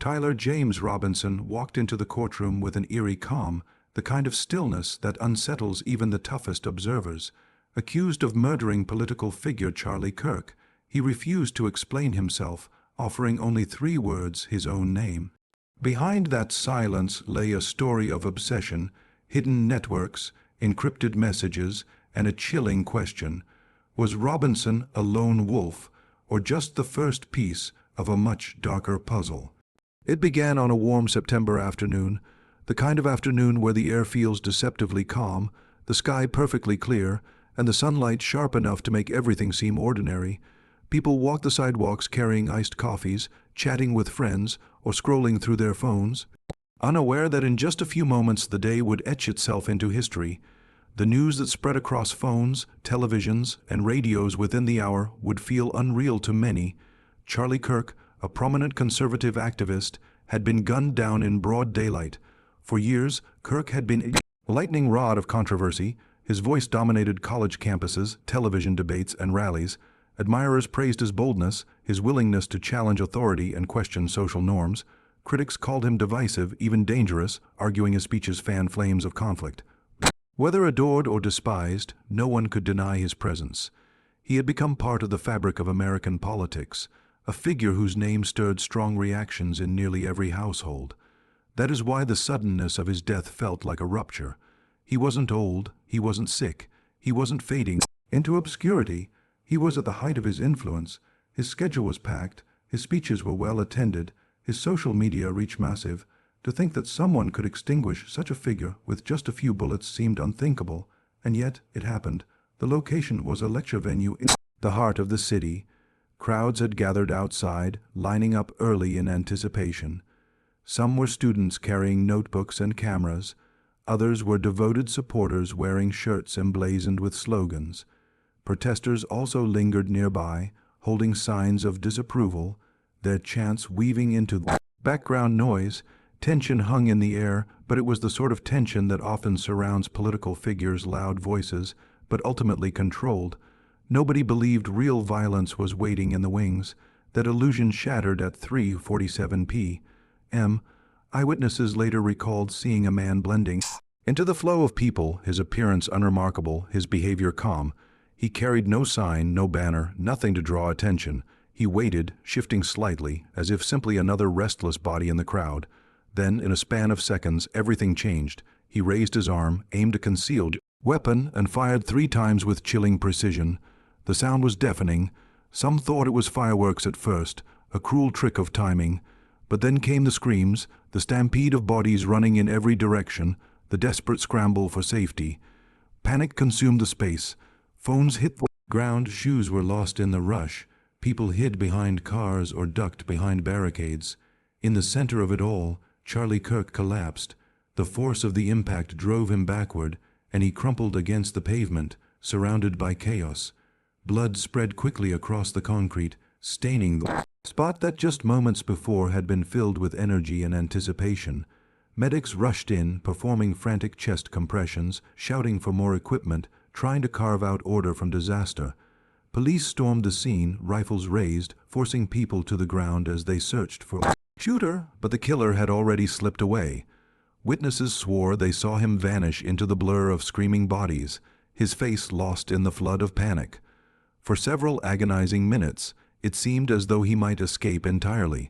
Tyler James Robinson walked into the courtroom with an eerie calm, the kind of stillness that unsettles even the toughest observers. Accused of murdering political figure Charlie Kirk, he refused to explain himself, offering only 3 words, his own name. Behind that silence lay a story of obsession, hidden networks, encrypted messages, and a chilling question: was Robinson a lone wolf, or just the first piece of a much darker puzzle? It began on a warm September afternoon, the kind of afternoon where the air feels deceptively calm, the sky perfectly clear, and the sunlight sharp enough to make everything seem ordinary. People walked the sidewalks carrying iced coffees, chatting with friends, or scrolling through their phones, unaware that in just a few moments the day would etch itself into history. The news that spread across phones, televisions, and radios within the hour would feel unreal to many. Charlie Kirk, a prominent conservative activist, had been gunned down in broad daylight. For years, Kirk had been a lightning rod of controversy. His voice dominated college campuses, television debates, and rallies. Admirers praised his boldness, his willingness to challenge authority and question social norms. Critics called him divisive, even dangerous, arguing his speeches fanned flames of conflict. Whether adored or despised, no one could deny his presence. He had become part of the fabric of American politics, a figure whose name stirred strong reactions in nearly every household. That is why the suddenness of his death felt like a rupture. He wasn't old, he wasn't sick, he wasn't fading into obscurity. He was at the height of his influence. His schedule was packed, his speeches were well attended, his social media reach massive. To think that someone could extinguish such a figure with just a few bullets seemed unthinkable, and yet it happened. The location was a lecture venue in the heart of the city. Crowds had gathered outside, lining up early in anticipation. Some were students carrying notebooks and cameras. Others were devoted supporters wearing shirts emblazoned with slogans. Protesters also lingered nearby, holding signs of disapproval, their chants weaving into the background noise. Tension hung in the air, but it was the sort of tension that often surrounds political figures' loud voices, but ultimately controlled. Nobody believed real violence was waiting in the wings. That illusion shattered at 3:47 p.m. Eyewitnesses later recalled seeing a man blending into the flow of people, his appearance unremarkable, his behavior calm. He carried no sign, no banner, nothing to draw attention. He waited, shifting slightly, as if simply another restless body in the crowd. Then, in a span of seconds, everything changed. He raised his arm, aimed a concealed weapon, and fired 3 times with chilling precision. The sound was deafening. Some thought it was fireworks at first, a cruel trick of timing. But then came the screams, the stampede of bodies running in every direction, the desperate scramble for safety. Panic consumed the space. Phones hit the ground, shoes were lost in the rush. People hid behind cars or ducked behind barricades. In the center of it all, Charlie Kirk collapsed. The force of the impact drove him backward, and he crumpled against the pavement, surrounded by chaos. Blood spread quickly across the concrete, staining the spot that just moments before had been filled with energy and anticipation. Medics rushed in, performing frantic chest compressions, shouting for more equipment, trying to carve out order from disaster. Police stormed the scene, rifles raised, forcing people to the ground as they searched for a shooter, but the killer had already slipped away. Witnesses swore they saw him vanish into the blur of screaming bodies, his face lost in the flood of panic. For several agonizing minutes, it seemed as though he might escape entirely.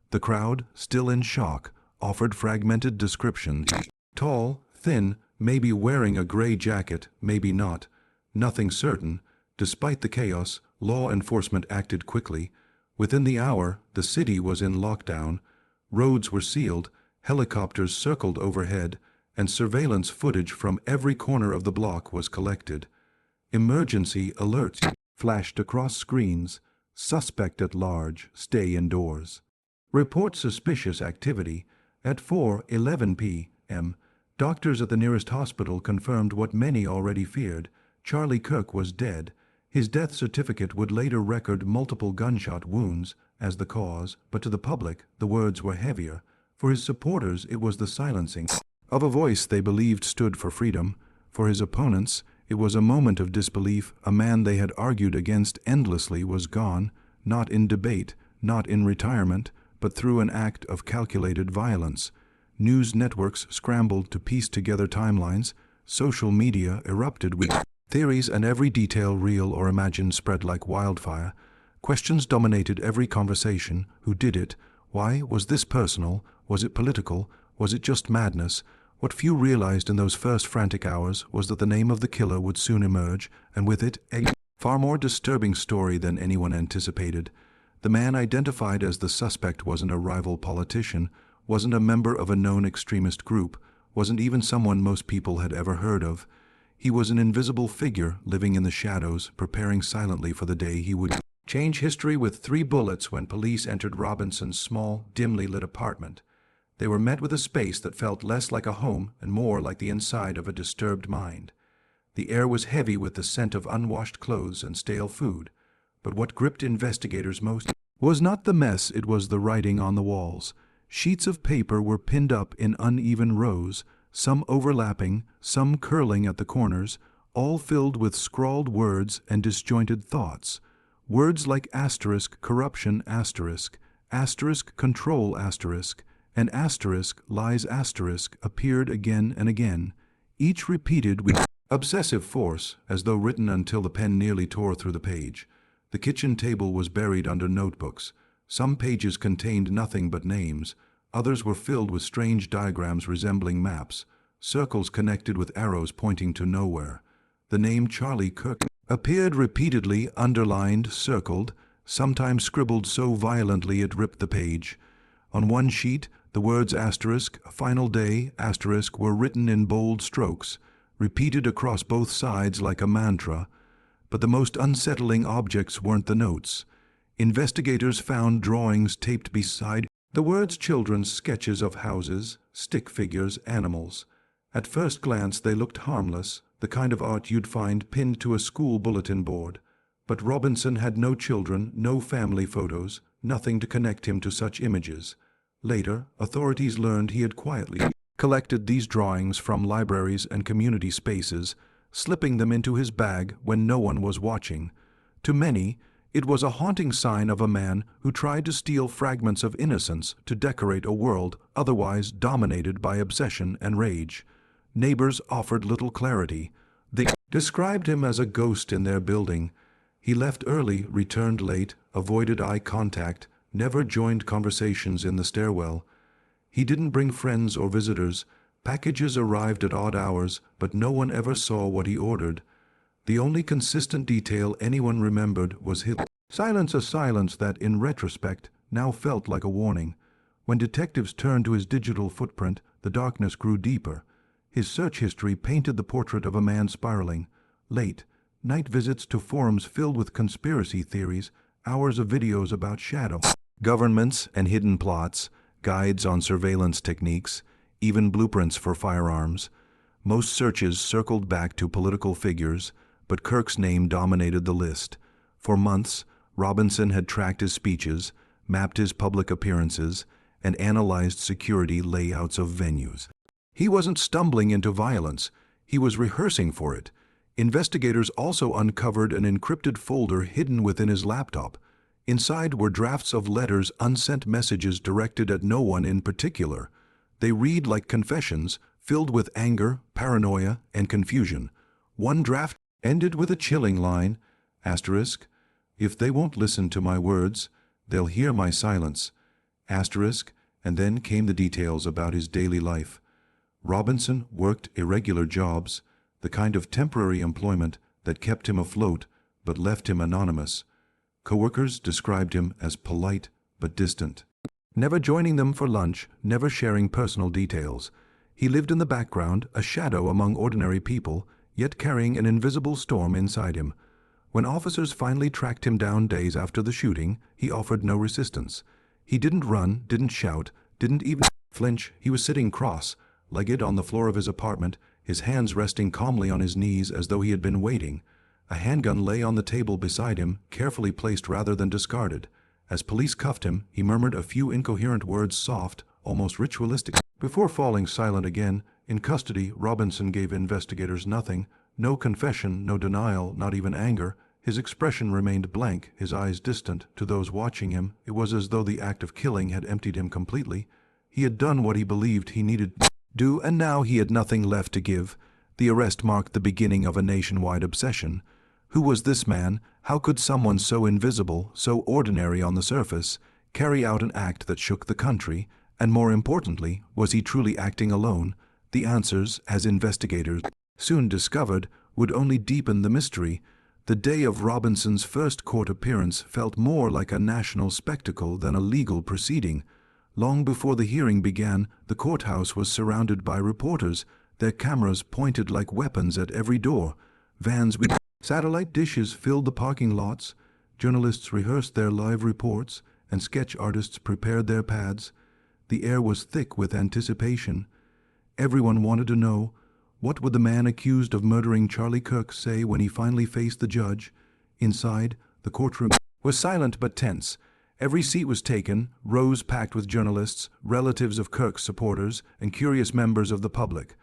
The crowd, still in shock, offered fragmented descriptions. Tall, thin, maybe wearing a gray jacket, maybe not. Nothing certain. Despite the chaos, law enforcement acted quickly. Within the hour, the city was in lockdown. Roads were sealed, helicopters circled overhead, and surveillance footage from every corner of the block was collected. Emergency alerts flashed across screens. Suspect at large, stay indoors. Report suspicious activity. At 4:11 p.m., doctors at the nearest hospital confirmed what many already feared. Charlie Kirk was dead. His death certificate would later record multiple gunshot wounds as the cause, but to the public, the words were heavier. For his supporters, it was the silencing of a voice they believed stood for freedom. For his opponents, it was a moment of disbelief. A man they had argued against endlessly was gone, not in debate, not in retirement, but through an act of calculated violence. News networks scrambled to piece together timelines, social media erupted with theories, and every detail, real or imagined, spread like wildfire. Questions dominated every conversation. Who did it? Why? Was this personal? Was it political? Was it just madness? What few realized in those first frantic hours was that the name of the killer would soon emerge, and with it a far more disturbing story than anyone anticipated. The man identified as the suspect wasn't a rival politician, wasn't a member of a known extremist group, wasn't even someone most people had ever heard of. He was an invisible figure living in the shadows, preparing silently for the day he would change history with 3 bullets when police entered Robinson's small, dimly lit apartment. They were met with a space that felt less like a home and more like the inside of a disturbed mind. The air was heavy with the scent of unwashed clothes and stale food, but what gripped investigators most was not the mess, it was the writing on the walls. Sheets of paper were pinned up in uneven rows, some overlapping, some curling at the corners, all filled with scrawled words and disjointed thoughts. Words like asterisk, corruption, asterisk, asterisk, control, asterisk, and asterisk, lies, asterisk appeared again and again, each repeated with obsessive force, as though written until the pen nearly tore through the page. The kitchen table was buried under notebooks. Some pages contained nothing but names. Others were filled with strange diagrams resembling maps, circles connected with arrows pointing to nowhere. The name Charlie Kirk appeared repeatedly, underlined, circled, sometimes scribbled so violently it ripped the page. On one sheet, the words asterisk, final day, asterisk were written in bold strokes, repeated across both sides like a mantra. But the most unsettling objects weren't the notes. Investigators found drawings taped beside the words, children's sketches of houses, stick figures, animals. At first glance they looked harmless, the kind of art you'd find pinned to a school bulletin board. But Robinson had no children, no family photos, nothing to connect him to such images. Later, authorities learned he had quietly collected these drawings from libraries and community spaces, slipping them into his bag when no one was watching. To many, it was a haunting sign of a man who tried to steal fragments of innocence to decorate a world otherwise dominated by obsession and rage. Neighbors offered little clarity. They described him as a ghost in their building. He left early, returned late, avoided eye contact, never joined conversations in the stairwell. He didn't bring friends or visitors. Packages arrived at odd hours, but no one ever saw what he ordered. The only consistent detail anyone remembered was his silence, a silence that, in retrospect, now felt like a warning. When detectives turned to his digital footprint, the darkness grew deeper. His search history painted the portrait of a man spiraling. Late, night visits to forums filled with conspiracy theories, hours of videos about shadow governments and hidden plots, guides on surveillance techniques, even blueprints for firearms. Most searches circled back to political figures, but Kirk's name dominated the list. For months, Robinson had tracked his speeches, mapped his public appearances, and analyzed security layouts of venues. He wasn't stumbling into violence, he was rehearsing for it. Investigators also uncovered an encrypted folder hidden within his laptop. Inside were drafts of letters, unsent messages directed at no one in particular. They read like confessions, filled with anger, paranoia, and confusion. One draft ended with a chilling line, asterisk, if they won't listen to my words, they'll hear my silence, asterisk, and then came the details about his daily life. Robinson worked irregular jobs, the kind of temporary employment that kept him afloat but left him anonymous. Coworkers described him as polite but distant, never joining them for lunch, never sharing personal details. He lived in the background, a shadow among ordinary people, yet carrying an invisible storm inside him. When officers finally tracked him down days after the shooting, he offered no resistance. He didn't run, didn't shout, didn't even flinch. He was sitting cross-legged on the floor of his apartment, his hands resting calmly on his knees as though he had been waiting. A handgun lay on the table beside him, carefully placed rather than discarded. As police cuffed him, he murmured a few incoherent words, soft, almost ritualistic. Before falling silent again, in custody, Robinson gave investigators nothing, no confession, no denial, not even anger. His expression remained blank, his eyes distant. To those watching him, it was as though the act of killing had emptied him completely. He had done what he believed he needed to do, and now he had nothing left to give. The arrest marked the beginning of a nationwide obsession. Who was this man? How could someone so invisible, so ordinary on the surface, carry out an act that shook the country? And more importantly, was he truly acting alone? The answers, as investigators soon discovered, would only deepen the mystery. The day of Robinson's first court appearance felt more like a national spectacle than a legal proceeding. Long before the hearing began, the courthouse was surrounded by reporters, their cameras pointed like weapons at every door. Vans with satellite dishes filled the parking lots. Journalists rehearsed their live reports, and sketch artists prepared their pads. The air was thick with anticipation. Everyone wanted to know, what would the man accused of murdering Charlie Kirk say when he finally faced the judge? Inside, the courtroom was silent but tense. Every seat was taken, rows packed with journalists, relatives of Kirk's supporters, and curious members of the public.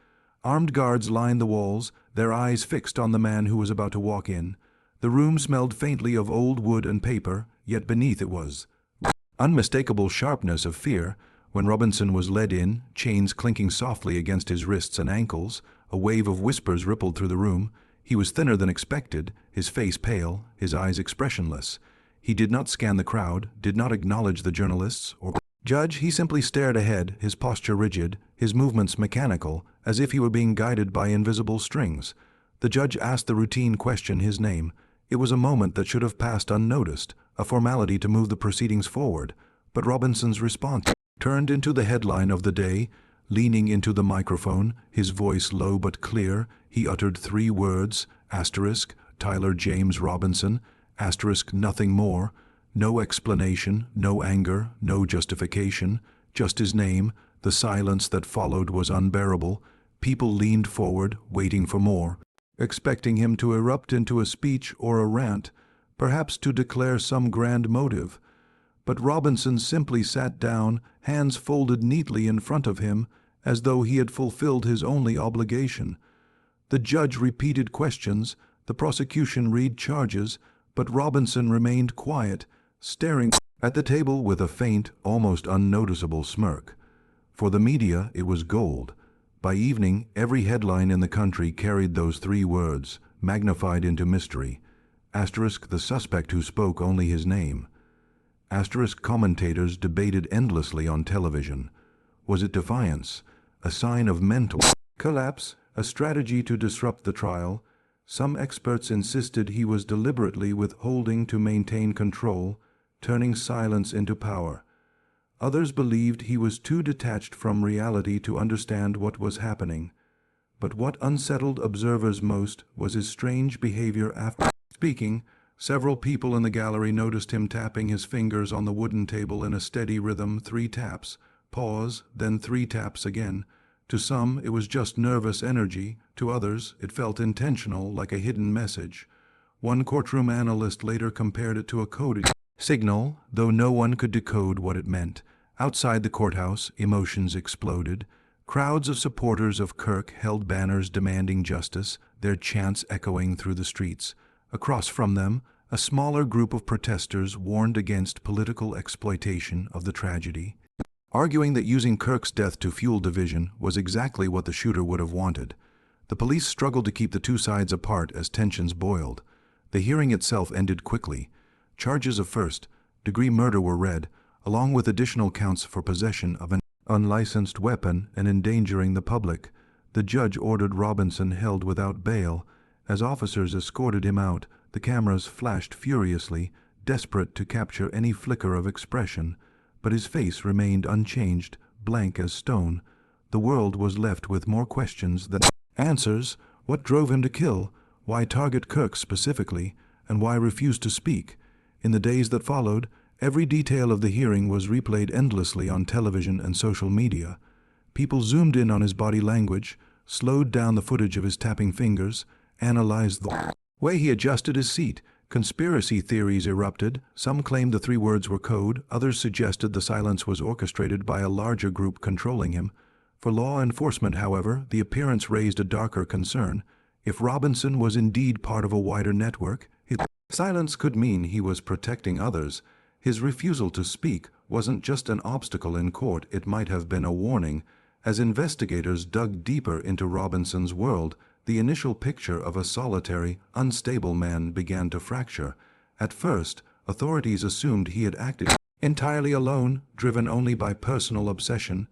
Armed guards lined the walls, their eyes fixed on the man who was about to walk in. The room smelled faintly of old wood and paper, yet beneath it was unmistakable sharpness of fear. When Robinson was led in, chains clinking softly against his wrists and ankles, a wave of whispers rippled through the room. He was thinner than expected, his face pale, his eyes expressionless. He did not scan the crowd, did not acknowledge the journalists or judge. He simply stared ahead, his posture rigid, his movements mechanical, as if he were being guided by invisible strings. The judge asked the routine question, his name. It was a moment that should have passed unnoticed, a formality to move the proceedings forward. But Robinson's response turned into the headline of the day. Leaning into the microphone, his voice low but clear, he uttered 3 words, asterisk, Tyler James Robinson, asterisk, nothing more. No explanation, no anger, no justification, just his name. The silence that followed was unbearable. People leaned forward, waiting for more, expecting him to erupt into a speech or a rant, perhaps to declare some grand motive. But Robinson simply sat down, hands folded neatly in front of him, as though he had fulfilled his only obligation. The judge repeated questions, the prosecution read charges, but Robinson remained quiet, staring at the table with a faint, almost unnoticeable smirk. For the media, it was gold. By evening, every headline in the country carried those 3 words, magnified into mystery. Asterisk, the suspect who spoke only his name. Asterisk, commentators debated endlessly on television. Was it defiance? A sign of mental collapse? A strategy to disrupt the trial? Some experts insisted he was deliberately withholding to maintain control, turning silence into power. Others believed he was too detached from reality to understand what was happening. But what unsettled observers most was his strange behavior after speaking. Several people in the gallery noticed him tapping his fingers on the wooden table in a steady rhythm, 3 taps, pause, then 3 taps again. To some, it was just nervous energy. To others, it felt intentional, like a hidden message. One courtroom analyst later compared it to a coded signal, though no one could decode what it meant. Outside the courthouse, emotions exploded. Crowds of supporters of Kirk held banners demanding justice, their chants echoing through the streets. Across from them, a smaller group of protesters warned against political exploitation of the tragedy, arguing that using Kirk's death to fuel division was exactly what the shooter would have wanted. The police struggled to keep the 2 sides apart as tensions boiled. The hearing itself ended quickly. Charges of first-degree murder were read, along with additional counts for possession of an unlicensed weapon and endangering the public. The judge ordered Robinson held without bail. As officers escorted him out, the cameras flashed furiously, desperate to capture any flicker of expression. But his face remained unchanged, blank as stone. The world was left with more questions than answers. What drove him to kill? Why target Kirk specifically? And why refuse to speak? In the days that followed, every detail of the hearing was replayed endlessly on television and social media. People zoomed in on his body language, slowed down the footage of his tapping fingers, analyzed the way he adjusted his seat. Conspiracy theories erupted. Some claimed the 3 words were code, others suggested the silence was orchestrated by a larger group controlling him. For law enforcement, however, the appearance raised a darker concern. If Robinson was indeed part of a wider network, His silence could mean he was protecting others. His refusal to speak wasn't just an obstacle in court, it might have been a warning. As investigators dug deeper into Robinson's world, the initial picture of a solitary, unstable man began to fracture. At first, authorities assumed he had acted entirely alone, driven only by personal obsession.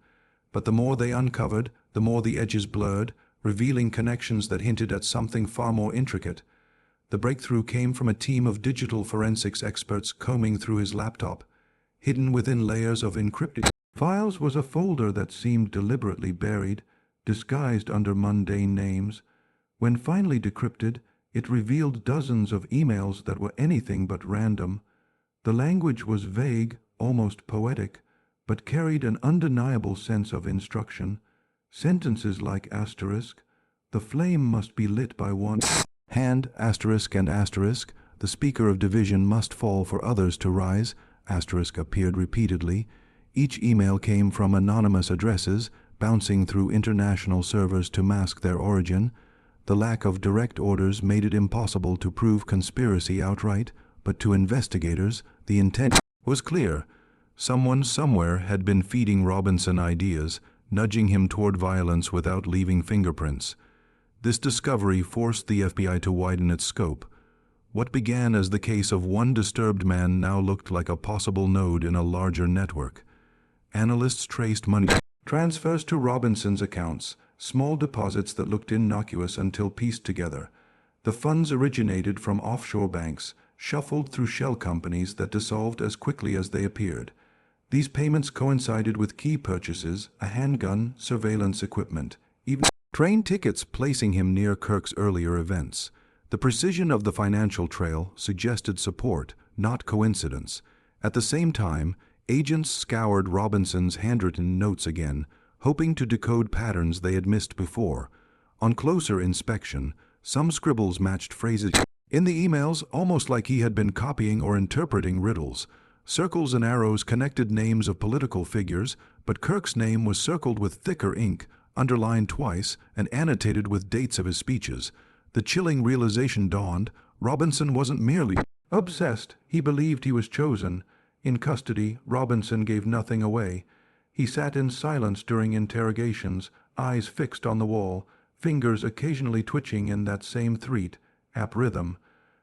But the more they uncovered, the more the edges blurred, revealing connections that hinted at something far more intricate. The breakthrough came from a team of digital forensics experts combing through his laptop. Hidden within layers of encrypted files was a folder that seemed deliberately buried, disguised under mundane names. When finally decrypted, it revealed dozens of emails that were anything but random. The language was vague, almost poetic, but carried an undeniable sense of instruction. Sentences like asterisk, "The flame must be lit by one hand, asterisk and asterisk, the speaker of division must fall for others to rise," asterisk appeared repeatedly. Each email came from anonymous addresses, bouncing through international servers to mask their origin. The lack of direct orders made it impossible to prove conspiracy outright, but to investigators, the intent was clear. Someone somewhere had been feeding Robinson ideas, nudging him toward violence without leaving fingerprints. This discovery forced the FBI to widen its scope. What began as the case of one disturbed man now looked like a possible node in a larger network. Analysts traced money transfers to Robinson's accounts, small deposits that looked innocuous until pieced together. The funds originated from offshore banks, shuffled through shell companies that dissolved as quickly as they appeared. These payments coincided with key purchases, a handgun, surveillance equipment, even train tickets, placing him near Kirk's earlier events. The precision of the financial trail suggested support, not coincidence. At the same time, agents scoured Robinson's handwritten notes again, hoping to decode patterns they had missed before. On closer inspection, some scribbles matched phrases in the emails, almost like he had been copying or interpreting riddles. Circles and arrows connected names of political figures, but Kirk's name was circled with thicker ink, underlined twice, and annotated with dates of his speeches. The chilling realization dawned: Robinson wasn't merely obsessed, he believed he was chosen. In custody, Robinson gave nothing away. He sat in silence during interrogations, eyes fixed on the wall, fingers occasionally twitching in that same threat, app rhythm.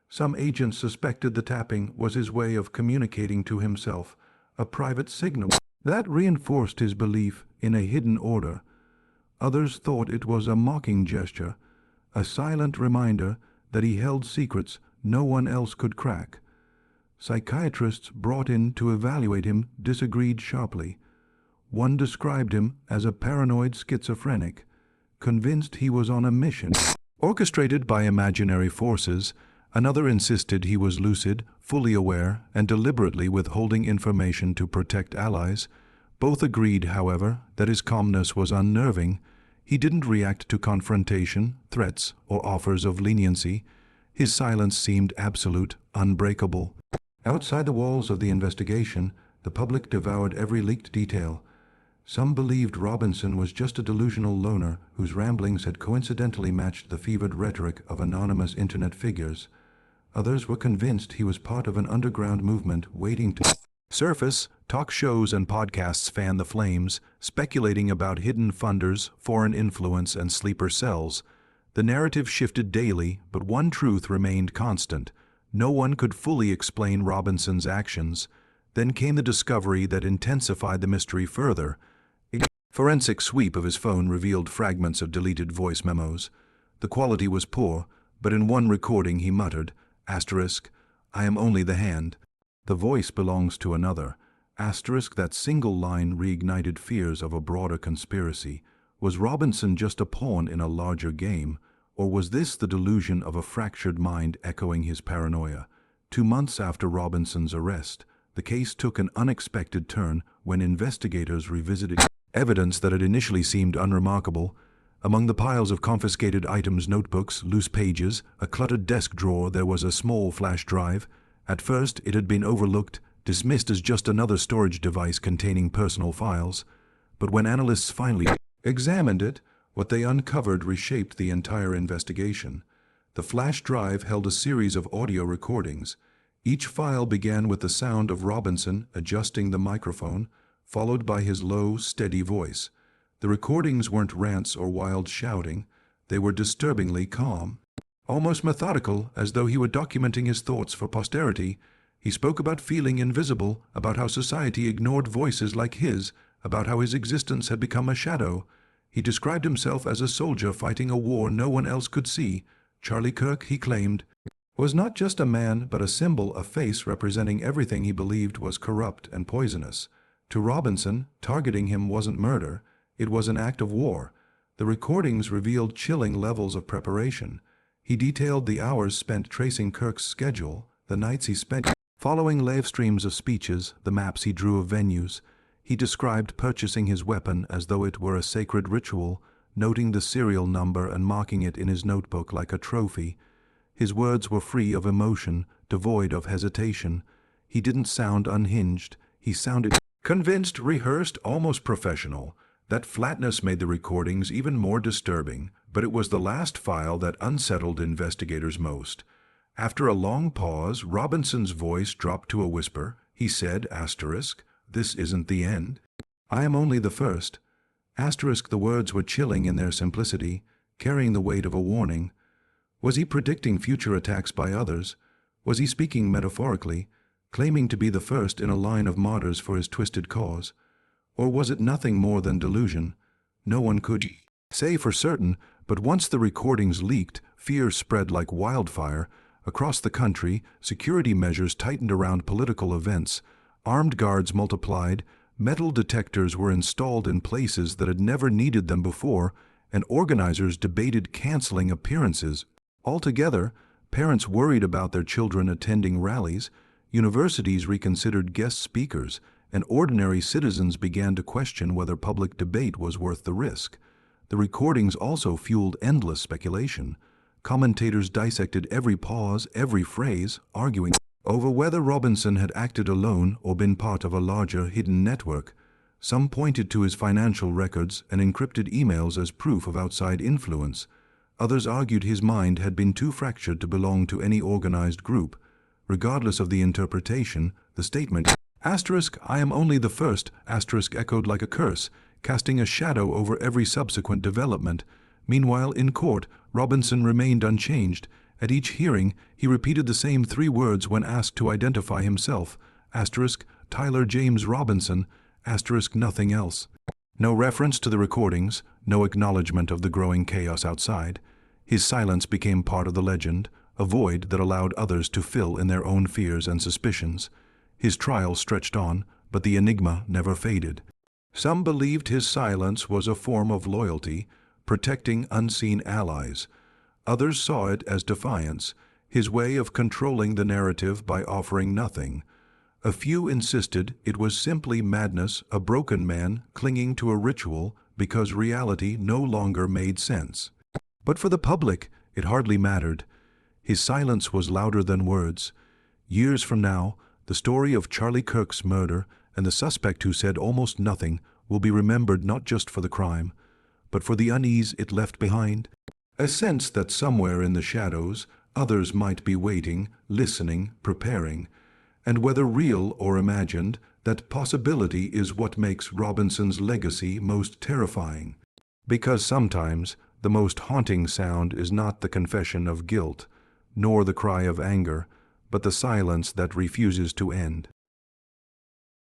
Some agents suspected the tapping was his way of communicating to himself, a private signal that reinforced his belief in a hidden order. Others thought it was a mocking gesture, a silent reminder that he held secrets no one else could crack. Psychiatrists brought in to evaluate him disagreed sharply. One described him as a paranoid schizophrenic, convinced he was on a mission orchestrated by imaginary forces. Another insisted he was lucid, fully aware, and deliberately withholding information to protect allies. Both agreed, however, that his calmness was unnerving. He didn't react to confrontation, threats, or offers of leniency. His silence seemed absolute, unbreakable. Outside the walls of the investigation, the public devoured every leaked detail. Some believed Robinson was just a delusional loner whose ramblings had coincidentally matched the fevered rhetoric of anonymous internet figures. Others were convinced he was part of an underground movement waiting to surface. Talk shows and podcasts fanned the flames, speculating about hidden funders, foreign influence, and sleeper cells. The narrative shifted daily, but one truth remained constant: no one could fully explain Robinson's actions. Then came the discovery that intensified the mystery further. A forensic sweep of his phone revealed fragments of deleted voice memos. The quality was poor, but in one recording he muttered, asterisk, "I am only the hand. The voice belongs to another." Asterisk, that single line reignited fears of a broader conspiracy. Was Robinson just a pawn in a larger game, or was this the delusion of a fractured mind echoing his paranoia? 2 months after Robinson's arrest, the case took an unexpected turn when investigators revisited evidence that had initially seemed unremarkable. Among the piles of confiscated items, notebooks, loose pages, a cluttered desk drawer, there was a small flash drive. At first, it had been overlooked, dismissed as just another storage device containing personal files. But when analysts finally examined it, what they uncovered reshaped the entire investigation. The flash drive held a series of audio recordings. Each file began with the sound of Robinson adjusting the microphone, followed by his low, steady voice. The recordings weren't rants or wild shouting. They were disturbingly calm, almost methodical, as though he were documenting his thoughts for posterity. He spoke about feeling invisible, about how society ignored voices like his, about how his existence had become a shadow. He described himself as a soldier fighting a war no one else could see. Charlie Kirk, he claimed, was not just a man, but a symbol, a face representing everything he believed was corrupt and poisonous. To Robinson, targeting him wasn't murder, it was an act of war. The recordings revealed chilling levels of preparation. He detailed the hours spent tracing Kirk's schedule, the nights he spent following live streams of speeches, the maps he drew of venues. He described purchasing his weapon as though it were a sacred ritual, noting the serial number and marking it in his notebook like a trophy. His words were free of emotion, devoid of hesitation. He didn't sound unhinged. He sounded convinced, rehearsed, almost professional. That flatness made the recordings even more disturbing, but it was the last file that unsettled investigators most. After a long pause, Robinson's voice dropped to a whisper. He said, "This isn't the end. I am only the first." The words were chilling in their simplicity, carrying the weight of a warning. Was he predicting future attacks by others? Was he speaking metaphorically, claiming to be the first in a line of martyrs for his twisted cause? Or was it nothing more than delusion? No one could say for certain, but once the recordings leaked, fear spread like wildfire. Across the country, security measures tightened around political events. Armed guards multiplied, metal detectors were installed in places that had never needed them before, and organizers debated canceling appearances. Altogether, parents worried about their children attending rallies, universities reconsidered guest speakers, and ordinary citizens began to question whether public debate was worth the risk. The recordings also fueled endless speculation. Commentators dissected every pause, every phrase, arguing over whether Robinson had acted alone or been part of a larger, hidden network. Some pointed to his financial records and encrypted emails as proof of outside influence. Others argued his mind had been too fractured to belong to any organized group. Regardless of the interpretation, the statement, "I am only the first," echoed like a curse, casting a shadow over every subsequent development. Meanwhile, in court, Robinson remained unchanged. At each hearing, he repeated the same three words when asked to identify himself, "Tyler James Robinson," nothing else. No reference to the recordings, no acknowledgement of the growing chaos outside. His silence became part of the legend, a void that allowed others to fill in their own fears and suspicions. His trial stretched on, but the enigma never faded. Some believed his silence was a form of loyalty, protecting unseen allies. Others saw it as defiance, his way of controlling the narrative by offering nothing. A few insisted it was simply madness, a broken man clinging to a ritual because reality no longer made sense. But for the public, it hardly mattered. His silence was louder than words. Years from now, the story of Charlie Kirk's murder and the suspect who said almost nothing will be remembered not just for the crime, but for the unease it left behind. A sense that somewhere in the shadows, others might be waiting, listening, preparing. And whether real or imagined, that possibility is what makes Robinson's legacy most terrifying. Because sometimes the most haunting sound is not the confession of guilt, nor the cry of anger, but the silence that refuses to end.